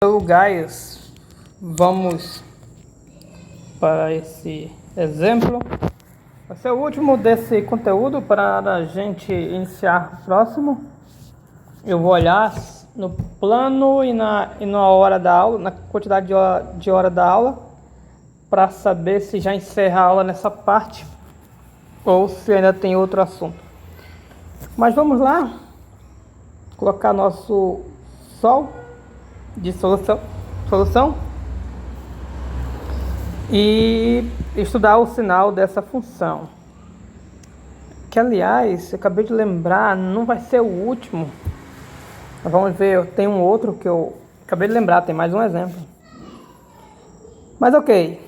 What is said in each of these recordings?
Então, guys, vamos para esse exemplo. Vai ser o último desse conteúdo para a gente iniciar o próximo. Eu vou olhar no plano e na hora da aula, na quantidade de hora da aula, para saber se já encerra a aula nessa parte ou se ainda tem outro assunto. Mas vamos lá, colocar nosso sol de solução e estudar o sinal dessa função, que aliás, eu acabei de lembrar, não vai ser o último. Vamos ver, eu tenho um outro que eu acabei de lembrar, tem mais um exemplo. Mas ok,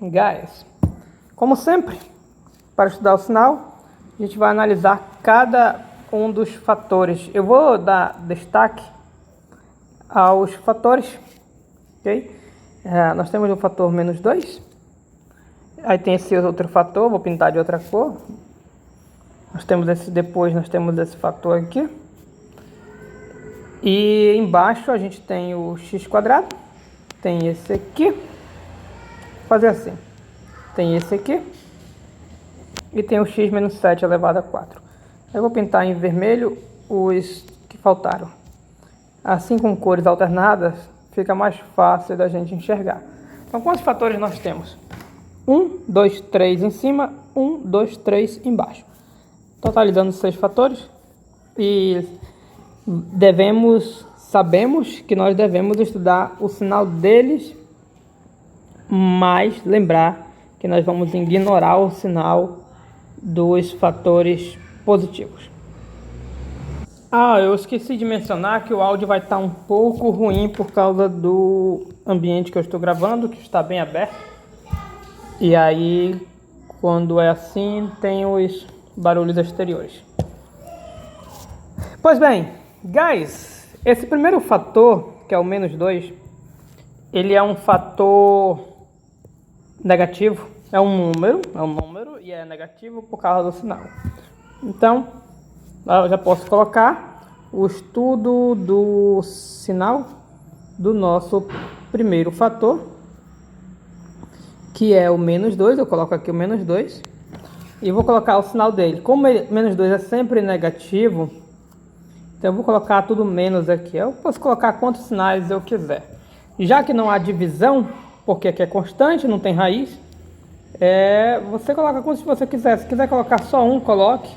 guys, como sempre, para estudar o sinal, a gente vai analisar cada um dos fatores. Eu vou dar destaque aos fatores, ok? Nós temos o fator -2, aí tem esse outro fator, vou pintar de outra cor. Depois nós temos esse fator aqui. E embaixo a gente tem o x², tem esse aqui, vou fazer assim, tem esse aqui, e tem o x-7 elevado a 4. Eu vou pintar em vermelho os que faltaram. Assim, com cores alternadas, fica mais fácil da gente enxergar. Então, quantos fatores nós temos? 1, 2, 3 em cima, 1, 2, 3 embaixo. Totalizando 6 fatores. E sabemos que nós devemos estudar o sinal deles, mas lembrar que nós vamos ignorar o sinal dos fatores positivos. Eu esqueci de mencionar que o áudio vai estar um pouco ruim por causa do ambiente que eu estou gravando, que está bem aberto. E aí, quando é assim, tem os barulhos exteriores. Pois bem, guys, esse primeiro fator, que é o -2, ele é um fator negativo, é um número e é negativo por causa do sinal. Então, eu já posso colocar o estudo do sinal do nosso primeiro fator, que é o -2. Eu coloco aqui o -2 e vou colocar o sinal dele. Como -2 é sempre negativo, então eu vou colocar tudo menos aqui. Eu posso colocar quantos sinais eu quiser. Já que não há divisão, porque aqui é constante, não tem raiz, você coloca quantos você quiser. Se quiser colocar só um, coloque.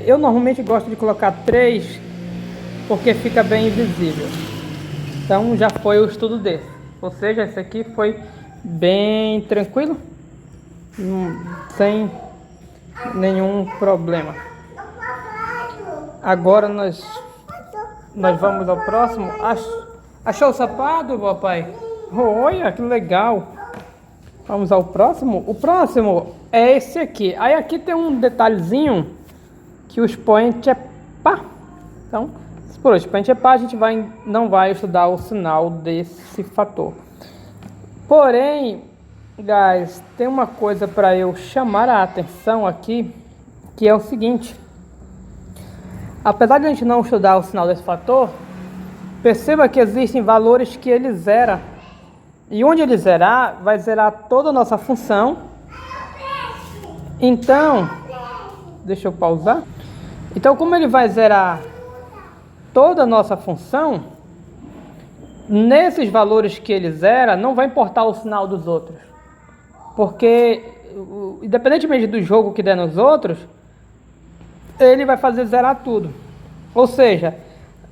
Eu normalmente gosto de colocar 3, porque fica bem visível. Então já foi o estudo desse. Ou seja, esse aqui foi bem tranquilo, sem nenhum problema. Agora nós vamos ao próximo. Achou o sapato, papai? Olha, que legal. Vamos ao próximo. O próximo é esse aqui. Aí aqui tem um detalhezinho, que o expoente é pá. Então, se por expoente é pá, a gente não vai estudar o sinal desse fator. Porém, guys, tem uma coisa para eu chamar a atenção aqui, que é o seguinte. Apesar de a gente não estudar o sinal desse fator, perceba que existem valores que ele zera. E onde ele zerar, vai zerar toda a nossa função. Então, deixa eu pausar. Então, como ele vai zerar toda a nossa função, nesses valores que ele zera, não vai importar o sinal dos outros. Porque, independentemente do jogo que der nos outros, ele vai fazer zerar tudo. Ou seja,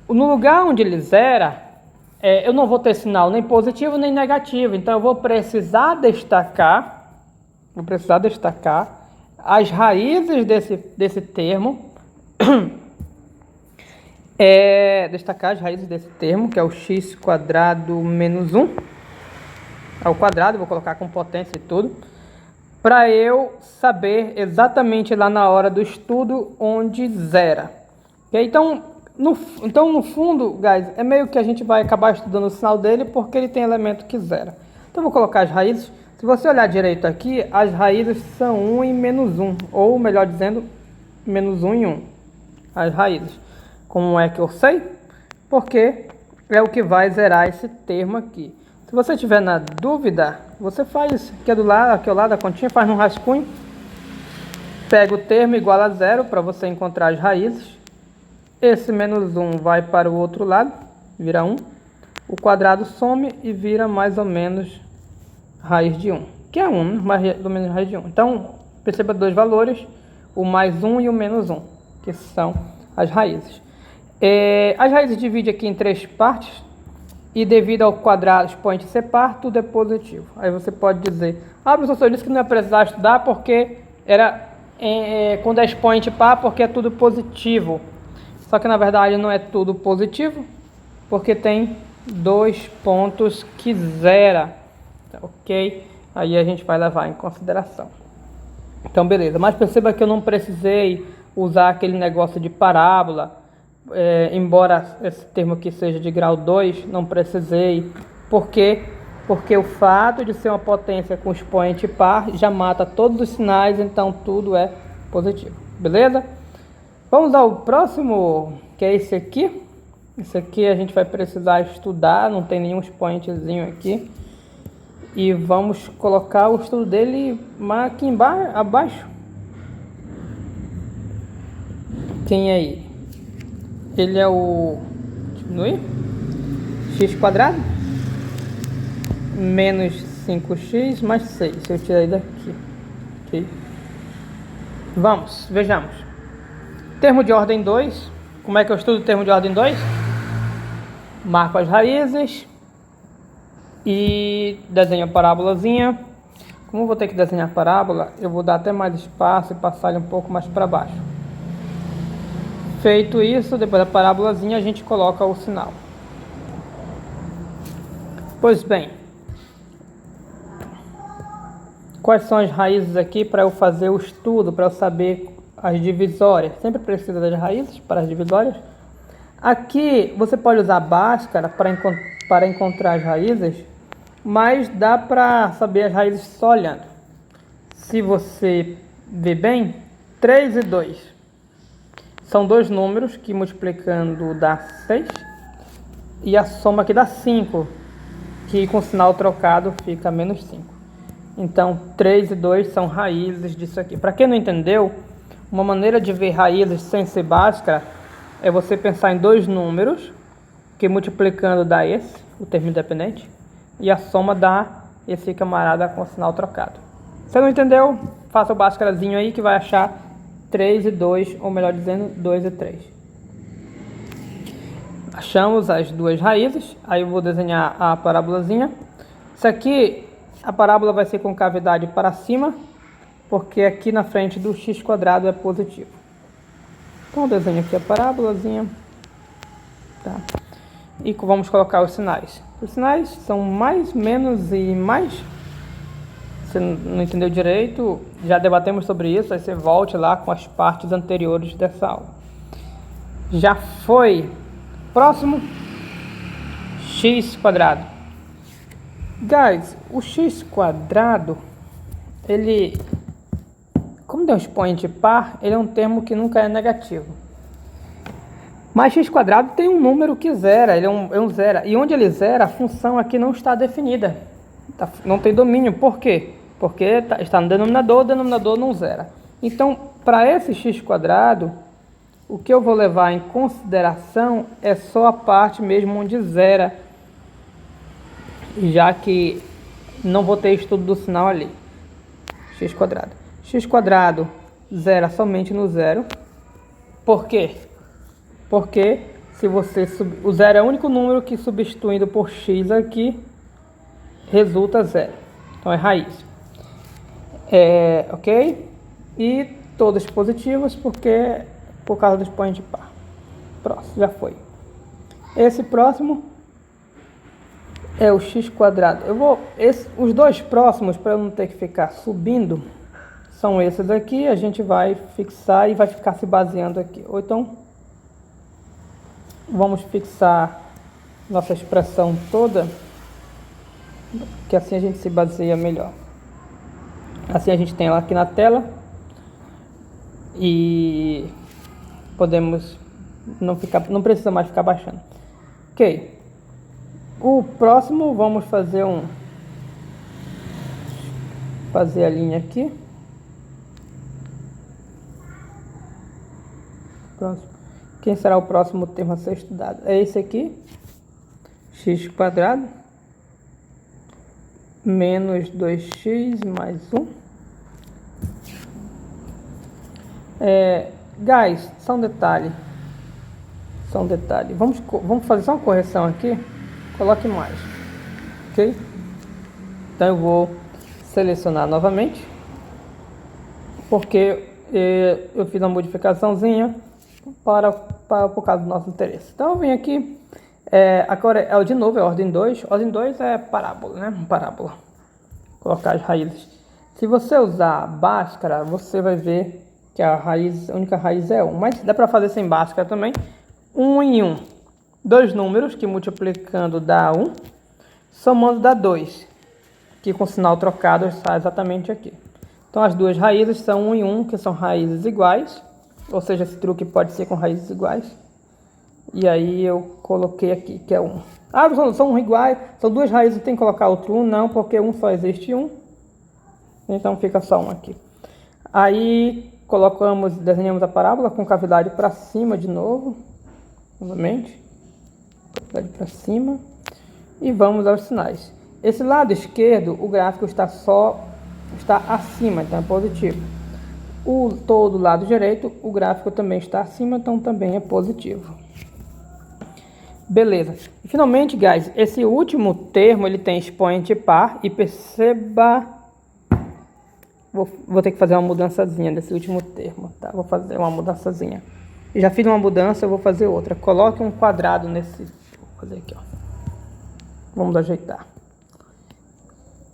no lugar onde ele zera, eu não vou ter sinal nem positivo nem negativo. Então, eu vou precisar destacar as raízes desse termo. Destacar as raízes desse termo, que é o x² menos 1 ao quadrado. Vou colocar com potência e tudo, para eu saber exatamente lá na hora do estudo onde zera. Okay? Então, no fundo, guys, é meio que a gente vai acabar estudando o sinal dele, porque ele tem elemento que zera. Então, eu vou colocar as raízes. Se você olhar direito aqui, as raízes são 1 e -1, ou melhor dizendo, -1 e 1. As raízes. Como é que eu sei? Porque é o que vai zerar esse termo aqui. Se você tiver na dúvida, você faz aqui do lado, aqui ao lado da continha, faz no rascunho. Pega o termo igual a zero para você encontrar as raízes. Esse menos 1 vai para o outro lado, vira 1. O quadrado some e vira mais ou menos raiz de 1, que é 1, mais ou menos raiz de 1. Então, perceba dois valores, o mais 1 e o menos 1, que são as raízes. As raízes dividem aqui em três partes, e devido ao quadrado expoente ser par, tudo é positivo. Aí você pode dizer, professor, eu disse que não ia precisar estudar porque era quando é expoente par, porque é tudo positivo. Só que na verdade não é tudo positivo, porque tem dois pontos que zera, ok? Aí a gente vai levar em consideração. Então beleza, mas perceba que eu não precisei usar aquele negócio de parábola, embora esse termo aqui seja de grau 2, não precisei. Por quê? Porque o fato de ser uma potência com expoente par já mata todos os sinais, então tudo é positivo, beleza? Vamos ao próximo, que é esse aqui. Esse aqui a gente vai precisar estudar, não tem nenhum expoentezinho aqui. E vamos colocar o estudo dele aqui embaixo, abaixo. Tem aí. Ele é o... diminui. X quadrado. Menos 5x mais 6. Se eu tirar ele daqui. Ok. Vamos, vejamos. Termo de ordem 2. Como é que eu estudo o termo de ordem 2? Marco as raízes. E desenho a parábolazinha. Como eu vou ter que desenhar a parábola, eu vou dar até mais espaço e passar ele um pouco mais para baixo. Feito isso, depois da parábolazinha a gente coloca o sinal. Pois bem, quais são as raízes aqui para eu fazer o estudo, para eu saber as divisórias? Sempre precisa das raízes para as divisórias. Aqui você pode usar a Bhaskara para encontrar as raízes, mas dá para saber as raízes só olhando. Se você ver bem, 3 e 2 são dois números que multiplicando dá 6, e a soma aqui dá 5, que com sinal trocado fica menos 5. Então 3 e 2 são raízes disso aqui. Para quem não entendeu, uma maneira de ver raízes sem ser Bhaskara é você pensar em dois números, que multiplicando dá esse, o termo independente, e a soma dá esse camarada com sinal trocado. Se não entendeu, faça o Bhaskarazinho aí que vai achar 3 e 2, ou melhor dizendo, 2 e 3. Achamos as duas raízes, aí eu vou desenhar a parábolazinha. Isso aqui, a parábola vai ser com cavidade para cima, porque aqui na frente do x quadrado é positivo. Então eu desenho aqui a parábolazinha. Tá. E vamos colocar os sinais. Os sinais são mais, menos e mais. Você não entendeu direito, já debatemos sobre isso, aí você volte lá com as partes anteriores dessa aula. Já foi. Próximo, x quadrado. Guys, o x quadrado, ele, como tem um expoente par, ele é um termo que nunca é negativo. Mas x quadrado tem um número que zera, ele é um zero. E onde ele zera, a função aqui não está definida. Não tem domínio. Por quê? Porque está no denominador, o denominador não zera. Então, para esse x quadrado, o que eu vou levar em consideração é só a parte mesmo onde zera, já que não vou ter estudo do sinal ali. X quadrado. X quadrado zera somente no zero. Por quê? Porque se você o zero é o único número que, substituindo por x aqui, resulta zero. Então é raiz. Ok? E todos positivos por causa do expoente par. Próximo, já foi. Esse próximo é o x quadrado. Os dois próximos, para eu não ter que ficar subindo, são esses aqui. A gente vai fixar e vai ficar se baseando aqui. Ou então, vamos fixar nossa expressão toda, que assim a gente se baseia melhor. Assim a gente tem ela aqui na tela e podemos não precisa mais ficar baixando. Ok, O próximo, vamos fazer fazer a linha aqui. Próximo. Quem será o próximo termo a ser estudado? É esse aqui, x² menos 2x mais 1. Guys, só um detalhe. Vamos fazer só uma correção aqui. Coloque mais, ok? Então eu vou selecionar novamente, porque eu fiz uma modificaçãozinha por causa do nosso interesse. Então eu vim aqui, agora de novo é ordem 2. Ordem 2 é parábola, né? Parábola. Colocar as raízes. Se você usar Bhaskara, você vai ver que a única raiz é 1. Mas dá para fazer sem Bhaskara também. 1 em 1. Dois números que multiplicando dá 1, somando dá 2. Que com sinal trocado está exatamente aqui. Então as duas raízes são 1 em 1, que são raízes iguais. Ou seja, esse truque pode ser com raízes iguais. E aí eu coloquei aqui, que é 1. Ah, são iguais, são duas raízes, tem que colocar outro 1? Não, porque só existe 1. Então fica só 1 aqui. Aí desenhamos a parábola com cavidade para cima de novo. Novamente. Cavidade para cima. E vamos aos sinais. Esse lado esquerdo, o gráfico está acima, então é positivo. Todo lado direito, o gráfico também está acima, então também é positivo. Beleza. E finalmente, guys, esse último termo, ele tem expoente par. E perceba... Vou ter que fazer uma mudançazinha desse último termo, tá? Vou fazer uma mudançazinha. Já fiz uma mudança, eu vou fazer outra. Coloque um quadrado nesse... Vou fazer aqui, ó. Vamos ajeitar.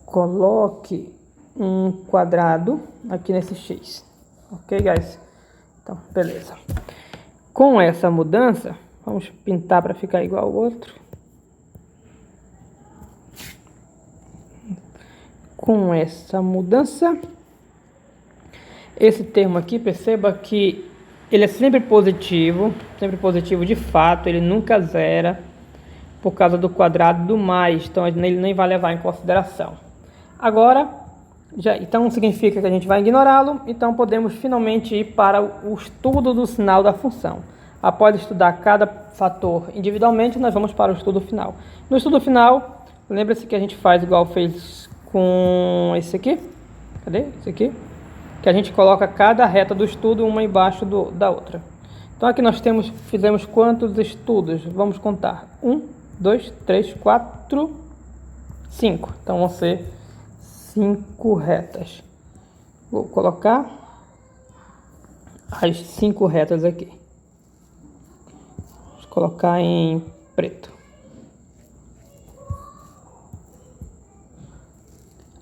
Coloque um quadrado aqui nesse X. Ok, guys? Então, beleza. Com essa mudança, vamos pintar para ficar igual ao outro. Com essa mudança, esse termo aqui, perceba que ele é sempre positivo de fato, ele nunca zera por causa do quadrado do mais, então ele nem vai levar em consideração. Agora, então significa que a gente vai ignorá-lo, então podemos finalmente ir para o estudo do sinal da função. Após estudar cada fator individualmente, nós vamos para o estudo final. No estudo final, lembre-se que a gente faz igual fez com esse aqui. Cadê? Esse aqui. Que a gente coloca cada reta do estudo uma embaixo da outra. Então aqui nós fizemos quantos estudos? Vamos contar. 1, 2, 3, 4, 5. Então vão ser 5 retas. Vou colocar as 5 retas aqui. Vou colocar em preto.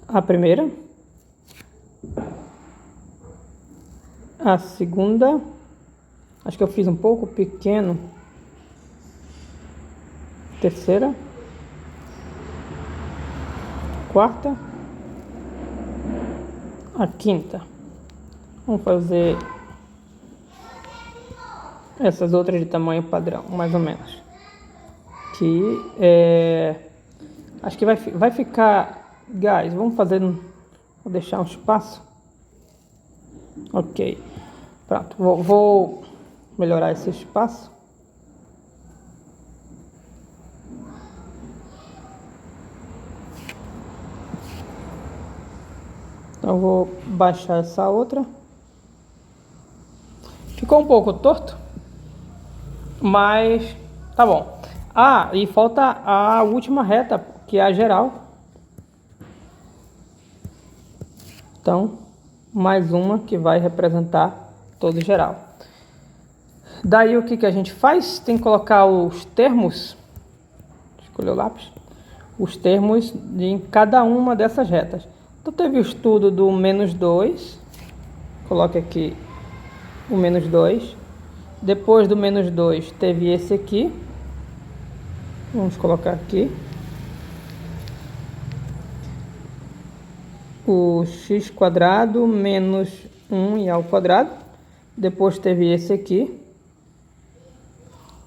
A primeira. A segunda. Acho que eu fiz um pouco pequeno. Terceira. Quarta. A quinta. Vamos fazer essas outras de tamanho padrão, mais ou menos. Que acho que vai ficar, guys, vamos fazer, vou deixar um espaço. Ok, pronto, vou melhorar esse espaço. Então, eu vou baixar essa outra. Ficou um pouco torto, mas tá bom. Ah, e falta a última reta, que é a geral. Então, mais uma que vai representar todo geral. Daí o que a gente faz? Tem que colocar os termos. Escolher o lápis. Os termos em cada uma dessas retas. Então teve o estudo do menos 2. Coloque aqui o menos 2. Depois do menos 2 teve esse aqui. Vamos colocar aqui. O x² menos 1 ao quadrado. Depois teve esse aqui.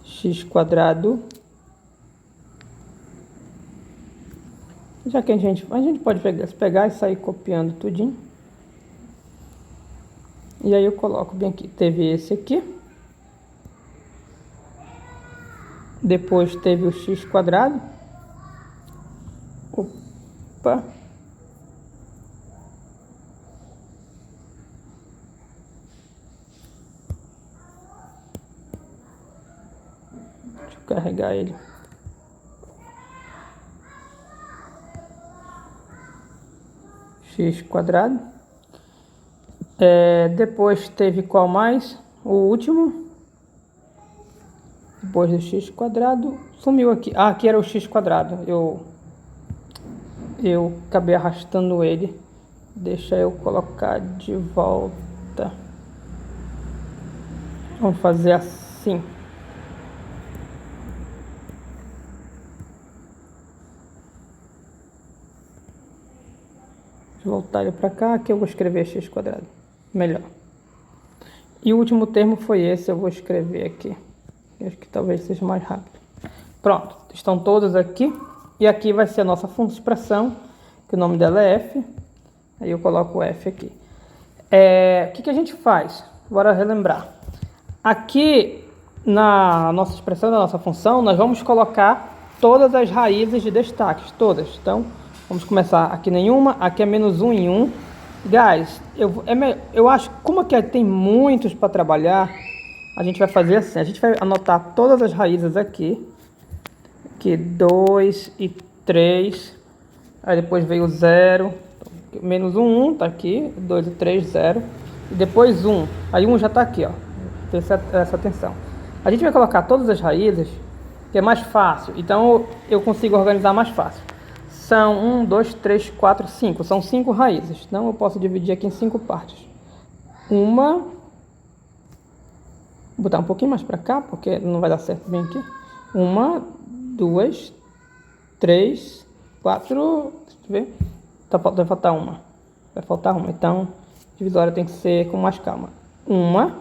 X² Já que a gente pode pegar e sair copiando tudinho. E aí eu coloco bem aqui. Teve esse aqui. Depois teve o x quadrado. Opa. Deixa eu carregar ele. X quadrado. Depois teve qual mais? O último. Depois do x quadrado. Sumiu aqui. Ah, aqui era o x quadrado. Eu acabei arrastando ele. Deixa eu colocar de volta. Vamos fazer assim. Vou voltar ele para cá, que eu vou escrever x quadrado. Melhor. E o último termo foi esse, eu vou escrever aqui. Acho que talvez seja mais rápido. Pronto, estão todos aqui. E aqui vai ser a nossa expressão, que o nome dela é f. Aí eu coloco o f aqui. O que a gente faz? Bora relembrar. Aqui, na nossa expressão, na nossa função, nós vamos colocar todas as raízes de destaques, todas. Então, vamos começar aqui nenhuma, aqui é menos 1 em 1. Guys, eu acho que como aqui tem muitos para trabalhar, a gente vai fazer assim, a gente vai anotar todas as raízes aqui. Aqui 2 e 3, aí depois veio o 0, menos 1, 1, tá aqui, 2 e 3, 0, e depois 1, aí 1 já tá aqui, ó, presta essa atenção. A gente vai colocar todas as raízes, que é mais fácil, então eu consigo organizar mais fácil. São 1, 2, 3, 4, 5, são 5 raízes, então eu posso dividir aqui em 5 partes. Vou botar um pouquinho mais para cá, porque não vai dar certo bem aqui. 1, 2, 3, 4, deixa eu ver, vai faltar uma. Vai faltar uma, então a divisória tem que ser com mais calma. 1,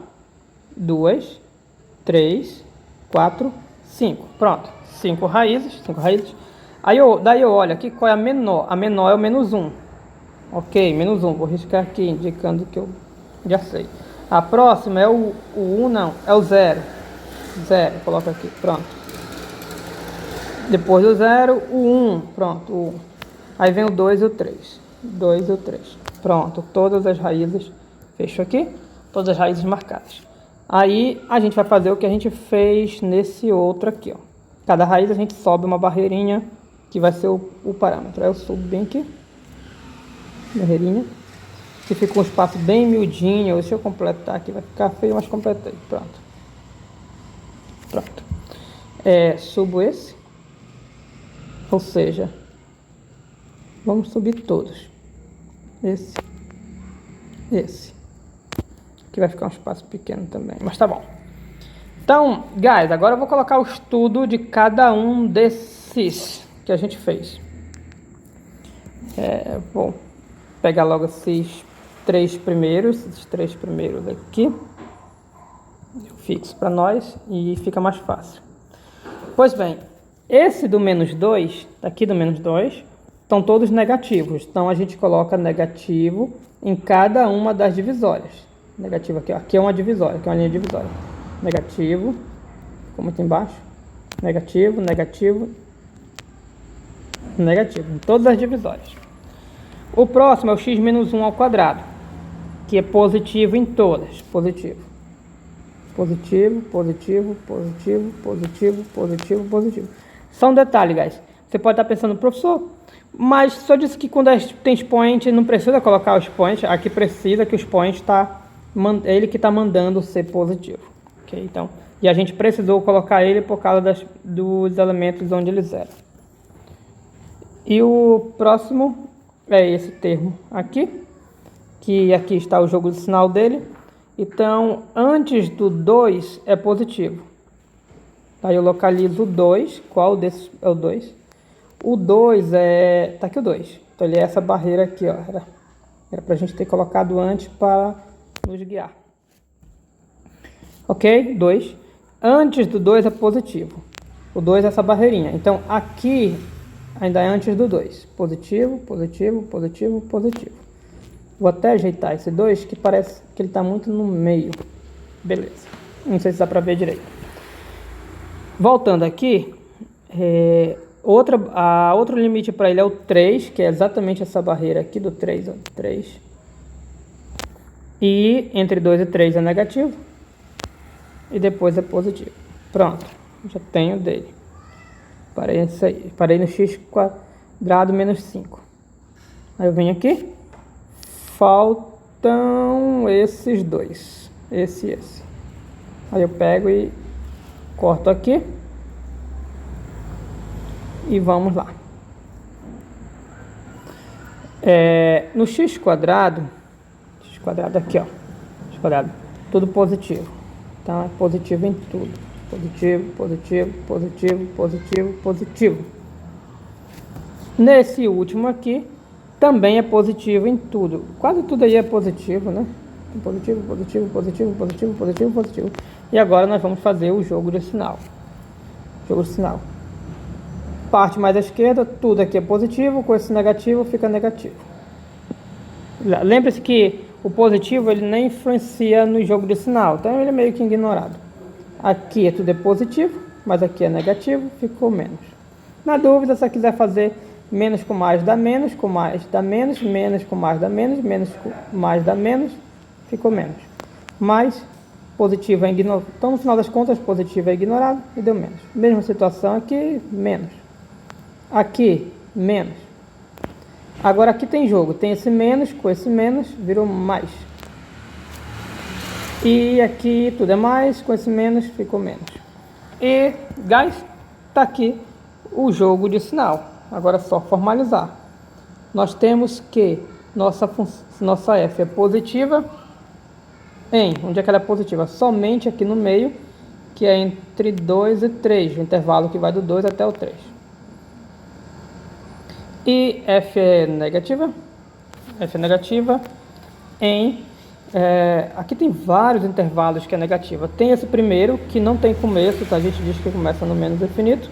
2, 3, 4, 5. Pronto, 5 raízes. Daí eu olho aqui qual é a menor. A menor é o menos 1. Ok, menos 1. Vou riscar aqui, indicando que eu já sei. A próxima é o 1, não, é o 0. 0, coloca aqui, pronto. Depois do 0, o 1, pronto, o 1. Aí vem o 2 e o 3. 2 e o 3. Pronto, todas as raízes, fecho aqui, todas as raízes marcadas. Aí a gente vai fazer o que a gente fez nesse outro aqui, ó. Cada raiz a gente sobe uma barreirinha, que vai ser o parâmetro. Aí eu subo bem aqui, barreirinha, que fica um espaço bem miudinho. Deixa eu completar aqui, vai ficar feio, mas completei, pronto. Pronto. Subo esse, ou seja, vamos subir todos. Esse. Aqui vai ficar um espaço pequeno também, mas tá bom. Então, guys, agora eu vou colocar o estudo de cada um desses que a gente fez. Vou pegar logo esses três primeiros aqui. Eu fixo para nós e fica mais fácil. Pois bem, esse do menos 2, aqui do menos 2, estão todos negativos. Então a gente coloca negativo em cada uma das divisórias. Negativo aqui, ó. Aqui é uma divisória, aqui é uma linha divisória. Negativo, como aqui embaixo. Negativo, negativo, negativo, em todas as divisórias. O próximo é o x menos 1 ao quadrado, que é positivo em todas. Positivo. Positivo, positivo, positivo, positivo, positivo, positivo. Só um detalhe, guys. Você pode estar pensando, professor, mas só disse que quando tem expoente não precisa colocar o expoente. Aqui precisa, que o expoente é ele que está mandando ser positivo. Ok? Então, e a gente precisou colocar ele por causa dos elementos onde ele zera. E o próximo é esse termo aqui, que aqui está o jogo do sinal dele. Então, antes do 2 é positivo. Aí eu localizo o 2. Qual desses é o 2? O 2 é... Tá aqui o 2. Então, ele é essa barreira aqui, ó. Era pra gente ter colocado antes para nos guiar. Ok? 2. Antes do 2 é positivo. O 2 é essa barreirinha. Então, aqui Ainda é antes do 2. Positivo, positivo, positivo, positivo. Vou até ajeitar esse 2, que parece que ele está muito no meio. Beleza. Não sei se dá para ver direito. Voltando aqui, outro limite para ele é o 3, que é exatamente essa barreira aqui do 3. Ó, 3. E entre 2 e 3 é negativo. E depois é positivo. Pronto. Já tenho dele. Parei nisso aí. Parei no x quadrado menos 5. Aí eu venho aqui. Faltam esses dois. Esse e esse. Aí eu pego e corto aqui. E vamos lá. No x quadrado aqui, ó. X quadrado. Tudo positivo. Então é positivo em tudo. Positivo, positivo, positivo, positivo, positivo. Nesse último aqui, também é positivo em tudo. Quase tudo aí é positivo, né? Positivo, positivo, positivo, positivo, positivo, positivo. E agora nós vamos fazer o jogo de sinal. Jogo de sinal. Parte mais à esquerda, tudo aqui é positivo, com esse negativo fica negativo. Lembre-se que o positivo ele nem influencia no jogo de sinal, então ele é meio que ignorado. Aqui tudo é positivo, mas aqui é negativo, ficou menos. Na dúvida, se você quiser fazer menos com mais dá menos, com mais dá menos, menos com mais dá menos, menos com mais dá menos, ficou menos. Mais positivo é ignorado. Então, no final das contas, positivo é ignorado e deu menos. Mesma situação aqui, menos. Aqui, menos. Agora aqui tem jogo. Tem esse menos, com esse menos, virou mais. E aqui tudo é mais, com esse menos ficou menos. E, guys, tá aqui o jogo de sinal. Agora é só formalizar. Nós temos que nossa f é positiva onde é que ela é positiva? Somente aqui no meio, que é entre 2 e 3, o intervalo que vai do 2 até o 3. E f é negativa aqui tem vários intervalos que é negativa. Tem esse primeiro que não tem começo, tá? A gente diz que começa no menos infinito,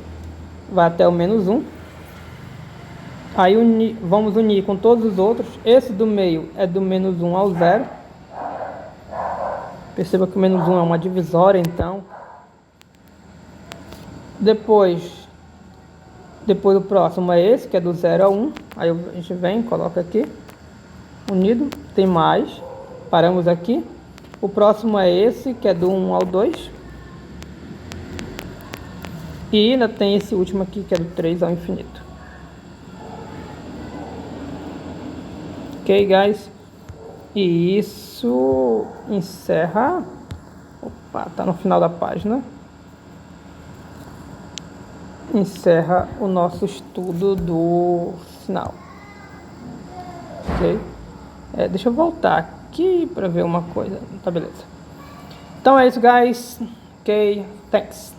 vai até o menos 1. Aí vamos unir com todos os outros. Esse do meio é do menos 1 ao 0. Perceba que o menos 1 é uma divisória, então. Depois o próximo é esse, que é do 0 a 1. Aí a gente vem, coloca aqui, unido, tem mais. Paramos aqui. O próximo é esse, que é do 1 ao 2. E ainda tem esse último aqui, que é do 3 ao infinito. Ok, guys? E isso encerra... Opa, tá no final da página. Encerra o nosso estudo do sinal. Ok? Deixa eu voltar aqui para ver uma coisa. Tá, beleza. Então é isso, guys. Ok, thanks.